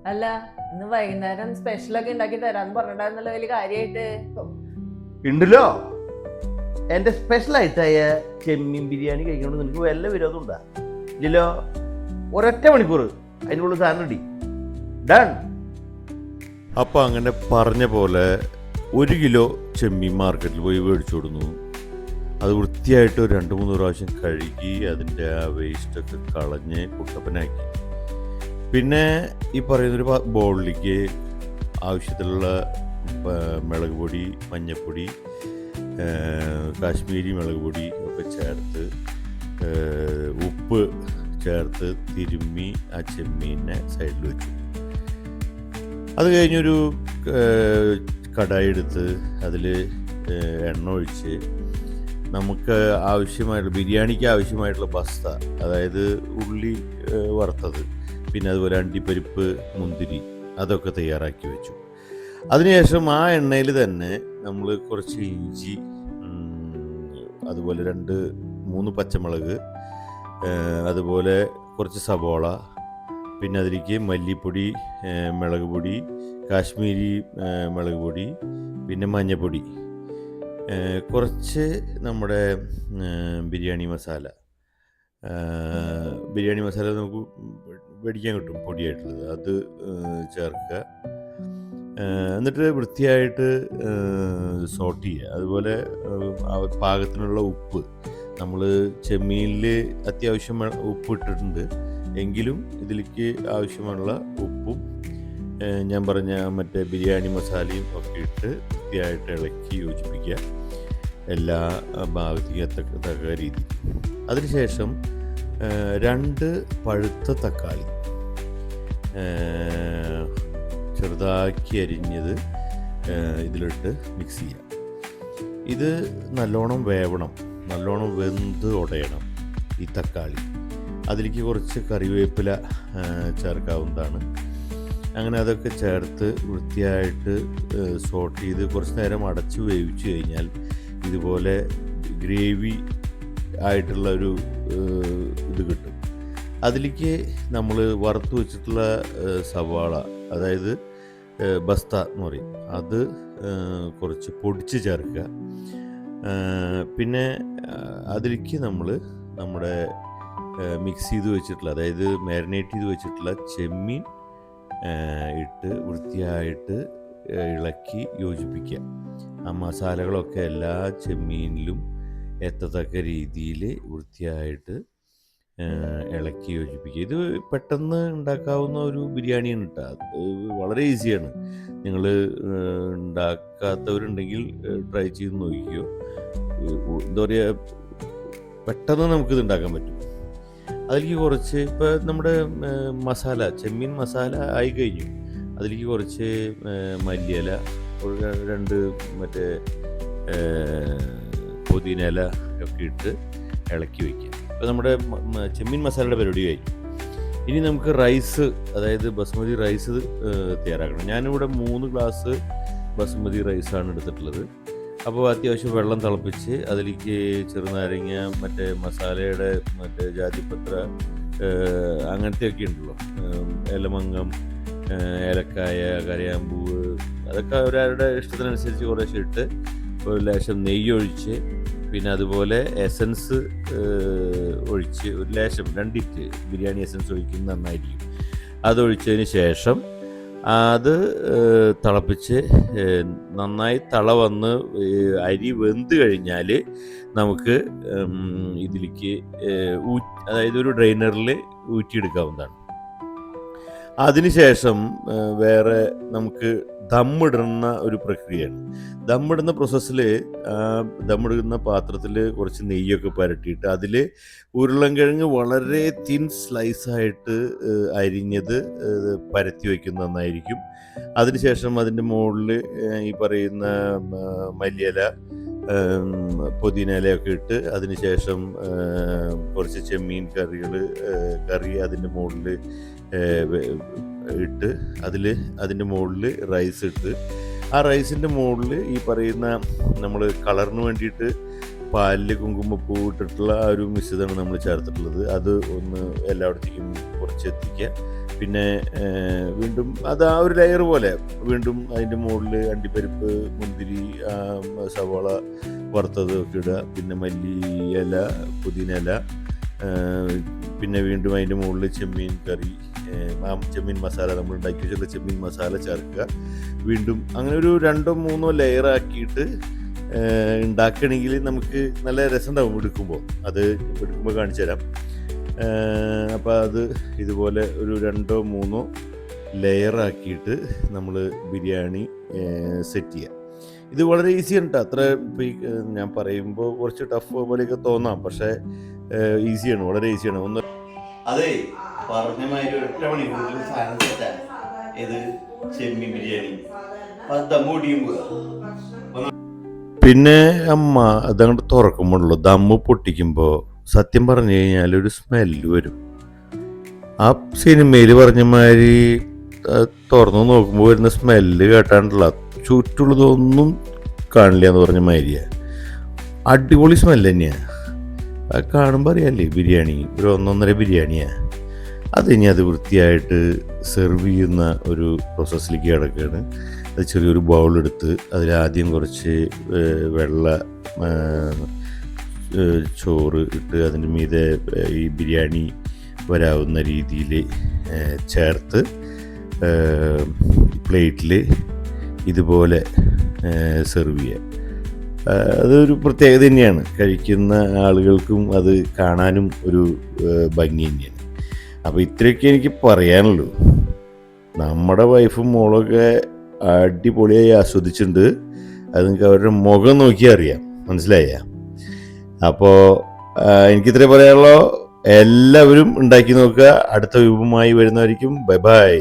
അല്ല, ഇന്ന് വൈകുന്നേരം സ്പെഷ്യലൊക്കെ ഉണ്ടാക്കി തരാന്ന് പറഞ്ഞിട്ടായിരുന്നല്ലോ വലിയ കാര്യമായിട്ട്. ഉണ്ടല്ലോ. എൻ്റെ സ്പെഷ്യലായിട്ടായ ചെമ്മീൻ ബിരിയാണി കഴിക്കണമെന്ന് നിനക്ക് വല്ല വിരോധം ഉണ്ടാ? ഇല്ലല്ലോ. ഒരൊറ്റ മണിക്കൂർ അതിനുള്ള സാധനം റെഡി. ഡൺ. അപ്പം അങ്ങനെ പറഞ്ഞ പോലെ 1 കിലോ ചെമ്മീൻ മാർക്കറ്റിൽ പോയി മേടിച്ചു കൊടുന്നു. അത് വൃത്തിയായിട്ട് 2-3 പ്രാവശ്യം കഴുകി അതിൻ്റെ ആ വേസ്റ്റൊക്കെ കളഞ്ഞ് കുട്ടപ്പനാക്കി. പിന്നെ ഈ പറയുന്നൊരു ബോളിലേക്ക് ആവശ്യത്തിലുള്ള മുളക് പൊടി, മഞ്ഞൾപ്പൊടി, കാശ്മീരി മുളക് പൊടി ഒക്കെ ചേർത്ത് ഉപ്പ് ചേർത്ത് തിരുമ്മി ആ ചെമ്മീനെ സൈഡിൽ വെച്ചു. അത് കഴിഞ്ഞൊരു കടായി എടുത്ത് അതിൽ എണ്ണ ഒഴിച്ച് നമുക്ക് ആവശ്യമായിട്ടുള്ള ബിരിയാണിക്ക് ആവശ്യമായിട്ടുള്ള ബസ്ത, അതായത് ഉള്ളി വറുത്തത്, പിന്നെ അതുപോലെ അണ്ടിപ്പരിപ്പ്, മുന്തിരി അതൊക്കെ തയ്യാറാക്കി വെച്ചു. അതിനുശേഷം ആ എണ്ണയിൽ തന്നെ നമ്മൾ കുറച്ച് ഇഞ്ചി, അതുപോലെ 2-3 പച്ചമുളക്, അതുപോലെ കുറച്ച് സവോള, പിന്നെ അതിലേക്ക് മല്ലിപ്പൊടി, മുളക് പൊടി, കാശ്മീരി മുളക് പൊടി, പിന്നെ മഞ്ഞൾപ്പൊടി, കുറച്ച് നമ്മുടെ ബിരിയാണി മസാല. ബിരിയാണി മസാല നമുക്ക് മേടിക്കാൻ കിട്ടും പൊടിയായിട്ടുള്ളത്, അത് ചേർക്കുക. എന്നിട്ട് വൃത്തിയായിട്ട് സോട്ട് ചെയ്യുക. അതുപോലെ പാകത്തിനുള്ള ഉപ്പ്, നമ്മൾ ചെമ്മീനിൽ അത്യാവശ്യം ഉപ്പ് ഇട്ടിട്ടുണ്ട് എങ്കിലും ഇതിലേക്ക് ആവശ്യമുള്ള ഉപ്പും ഞാൻ പറഞ്ഞ മറ്റേ ബിരിയാണി മസാലയും ഒക്കെ ഇട്ട് വൃത്തിയായിട്ട് ഇളക്കി യോജിപ്പിക്കുക, എല്ലാ ഭാഗത്തേക്കും എത്തക്ക രീതി. അതിനുശേഷം 2 പഴുത്ത തക്കാളി ചെറുതാക്കി അരിഞ്ഞത് ഇതിലിട്ട് മിക്സ് ചെയ്യാം. ഇത് നല്ലോണം വേവണം, നല്ലോണം വെന്ത് ഉടയണം ഈ തക്കാളി. അതിലേക്ക് കുറച്ച് കറിവേപ്പില ചേർക്കാവുന്നതാണ്. അങ്ങനെ അതൊക്കെ ചേർത്ത് വൃത്തിയായിട്ട് സോട്ട് ചെയ്ത് കുറച്ച് നേരം അടച്ച് വേവിച്ച് കഴിഞ്ഞാൽ ഇതുപോലെ ഗ്രേവി ആയിട്ടുള്ള ഒരു ഇത് കിട്ടും. അതിലേക്ക് നമ്മൾ വറുത്ത് വെച്ചിട്ടുള്ള സവാള, അതായത് ബസ്ത എന്ന് പറയും, അത് കുറച്ച് പൊടിച്ച് ചേർക്കുക. പിന്നെ അതിലേക്ക് നമ്മൾ നമ്മുടെ മിക്സ് ചെയ്ത് വെച്ചിട്ടുള്ള, അതായത് മാരിനേറ്റ് ചെയ്ത് വെച്ചിട്ടുള്ള ചെമ്മീൻ ഇട്ട് വൃത്തിയായിട്ട് ഇളക്കി യോജിപ്പിക്കുക. ആ മസാലകളൊക്കെ എല്ലാ ചെമ്മീനിലും എത്തത്തക്ക രീതിയിൽ വൃത്തിയായിട്ട് ഇളക്കി യോജിപ്പിക്കുക. ഇത് പെട്ടെന്ന് ഉണ്ടാക്കാവുന്ന ഒരു ബിരിയാണിയാണ് കേട്ടോ. അത് വളരെ ഈസിയാണ്. നിങ്ങൾ ഉണ്ടാക്കാത്തവരുണ്ടെങ്കിൽ ട്രൈ ചെയ്ത് നോക്കിക്കോ. എന്താ പറയുക, പെട്ടെന്ന് നമുക്കിത് ഉണ്ടാക്കാൻ പറ്റും. അതിലേക്ക് കുറച്ച് ഇപ്പോൾ നമ്മുടെ മസാല, ചെമ്മീൻ മസാല ആയി കഴിഞ്ഞു. അതിലേക്ക് കുറച്ച് മല്ലിയില, 2 മറ്റേ പുതിനയില ഒക്കെ ഇട്ട് ഇളക്കി വയ്ക്കുക. ഇപ്പോൾ നമ്മുടെ ചെമ്മീൻ മസാലയുടെ പരിപാടി കഴിഞ്ഞു. ഇനി നമുക്ക് റൈസ്, അതായത് ബസ്മതി റൈസ് തയ്യാറാക്കണം. ഞാനിവിടെ 3 ഗ്ലാസ് ബസ്മതി റൈസാണ് എടുത്തിട്ടുള്ളത്. അപ്പോൾ അത്യാവശ്യം വെള്ളം തിളപ്പിച്ച് അതിലേക്ക് ചെറുനാരങ്ങ, മറ്റേ മസാലയുടെ മറ്റേ ജാതിപത്ര, അങ്ങനത്തെയൊക്കെ ഉണ്ടല്ലോ, ഏലമങ്ങം, ഏലക്കായ, കരയാമ്പൂവ്, അതൊക്കെ അവരവരുടെ ഇഷ്ടത്തിനനുസരിച്ച് കുറേശ്ശെ ഇട്ട് ഒരു ലേശം നെയ്യ് ഒഴിച്ച്, പിന്നെ അതുപോലെ എസൻസ് ഒഴിച്ച് ഒരു ലേശം 2 ഇറ്റ് ബിരിയാണി എസൻസ് ഒഴിക്കുന്നത് നന്നായിരിക്കും. അതൊഴിച്ചതിന് ശേഷം അത് തിളപ്പിച്ച് നന്നായി തള വന്ന് അരി വെന്ത് കഴിഞ്ഞാൽ നമുക്ക് ഇതിലേക്ക് അതായത് ഒരു ഡ്രെയിനറിൽ ഊറ്റിയെടുക്കാവുന്നതാണ്. അതിനുശേഷം വേറെ നമുക്ക് ദമ്മിടുന്ന ഒരു പ്രക്രിയയാണ്. ദമ്മിടുന്ന പ്രോസസ്സിൽ ദമ്മിടുന്ന പാത്രത്തിൽ കുറച്ച് നെയ്യൊക്കെ പുരട്ടിയിട്ട് അതിൽ ഉരുളൻകിഴങ്ങ് വളരെ തിൻ സ്ലൈസായിട്ട് അരിഞ്ഞത് പരത്തി വയ്ക്കുന്നത് നന്നായിരിക്കും. അതിനുശേഷം അതിൻ്റെ മുകളിൽ ഈ പറയുന്ന മല്ലിയില, പുതിനയിലയൊക്കെ ഇട്ട് അതിനുശേഷം കുറച്ച് ചെമ്മീൻ കറി അതിൻ്റെ മുകളിൽ ഇട്ട് അതിൻ്റെ മുകളിൽ റൈസ് ഇട്ട് ആ റൈസിൻ്റെ മുകളിൽ ഈ പറയുന്ന നമ്മൾ കളറിന് വേണ്ടിയിട്ട് പാലിൽ കുങ്കുമപ്പൂ ഇട്ടിട്ടുള്ള ആ ഒരു മിശ്രിതമാണ് നമ്മൾ ചേർത്തിട്ടുള്ളത്. അത് ഒന്ന് എല്ലായിടത്തേക്കും കുറച്ച് എത്തിക്കുക. പിന്നെ വീണ്ടും അത് ആ ഒരു ലെയർ പോലെ വീണ്ടും അതിൻ്റെ മുകളിൽ അണ്ടിപ്പരിപ്പ്, മുന്തിരി, സവാള വറുത്തത് ഒക്കെ ഇടുക. പിന്നെ മല്ലി ഇല, പുതിന ഇല, പിന്നെ വീണ്ടും അതിൻ്റെ മുകളിൽ ചെമ്മീൻ കറി, ചെമ്മീൻ മസാല, നമ്മൾ ഉണ്ടാക്കി വെച്ചിട്ടുള്ള ചെമ്മീൻ മസാല ചേർക്കുക. വീണ്ടും അങ്ങനെ ഒരു 2-3 ലെയർ ആക്കിയിട്ട് ഉണ്ടാക്കണമെങ്കിൽ നമുക്ക് നല്ല രസം ഉണ്ടാവും എടുക്കുമ്പോൾ. അത് എടുക്കുമ്പോൾ കാണിച്ചു തരാം. അപ്പോൾ അത് ഇതുപോലെ ഒരു 2-3 ലെയർ ആക്കിയിട്ട് നമ്മൾ ബിരിയാണി സെറ്റ് ചെയ്യുക. ഇത് വളരെ ഈസിയാണ് കേട്ടോ. അത്ര ഞാൻ പറയുമ്പോൾ കുറച്ച് ടഫ് പോലെയൊക്കെ തോന്നാം, പക്ഷേ ഈസിയാണ്, വളരെ ഈസിയാണ്. അതെ, പറഞ്ഞ മാതിരി 1 മണിക്കൂറിൽ സാധനം സെറ്റാണ്. ഇത് ചെമ്മീൻ ബിരിയാണി. പിന്നെ അമ്മ അതങ്ങോട്ട് തുറക്കുമ്പോഴല്ലോ ദമ്മ് പൊട്ടിക്കുമ്പോൾ സത്യം പറഞ്ഞു കഴിഞ്ഞാൽ ഒരു സ്മെല്ല് വരും. ആ സിനിമയിൽ പറഞ്ഞ മാതിരി തുറന്നു നോക്കുമ്പോൾ വരുന്ന സ്മെല്ല് കേട്ടാണ്ടല്ല ചുറ്റുള്ളതൊന്നും കാണില്ല എന്ന് പറഞ്ഞ മാതിരിയാണ്. അടിപൊളി സ്മെല്ല് തന്നെയാണ്. അത് കാണുമ്പോൾ അറിയാമല്ലേ ബിരിയാണി ഒരു 1-1.5 ബിരിയാണിയാണ്. അതിനി അത് വൃത്തിയായിട്ട് സെർവ് ചെയ്യുന്ന ഒരു പ്രോസസ്സിലേക്ക് കിടക്കുകയാണ്. അത് ചെറിയൊരു ബൗളെടുത്ത് അതിലാദ്യം കുറച്ച് വെള്ള ചോറ് ഇട്ട് അതിൻ്റെ മീതെ ഈ ബിരിയാണി വരാവുന്ന രീതിയിൽ ചേർത്ത് പ്ലേറ്റിൽ ഇതുപോലെ സെർവ് ചെയ്യുക. അതൊരു പ്രത്യേകത തന്നെയാണ്. കഴിക്കുന്ന ആളുകൾക്കും അത് കാണാനും ഒരു ഭംഗി തന്നെയാണ്. അപ്പോൾ ഇത്രയൊക്കെ എനിക്ക് പറയാനുള്ളൂ. നമ്മുടെ വൈഫും മോളൊക്കെ അടിപൊളിയായി ആസ്വദിച്ചിട്ടുണ്ട്. അത് നിങ്ങൾക്ക് അവരുടെ മുഖം നോക്കിയാൽ അറിയാം, മനസ്സിലായ? അപ്പോൾ എനിക്കിത്രേ പറയാനുള്ളൂ. എല്ലാവരും ഉണ്ടാക്കി നോക്കുക. അടുത്ത വിഭവമായി വരുന്നതായിരിക്കും. Bye bye.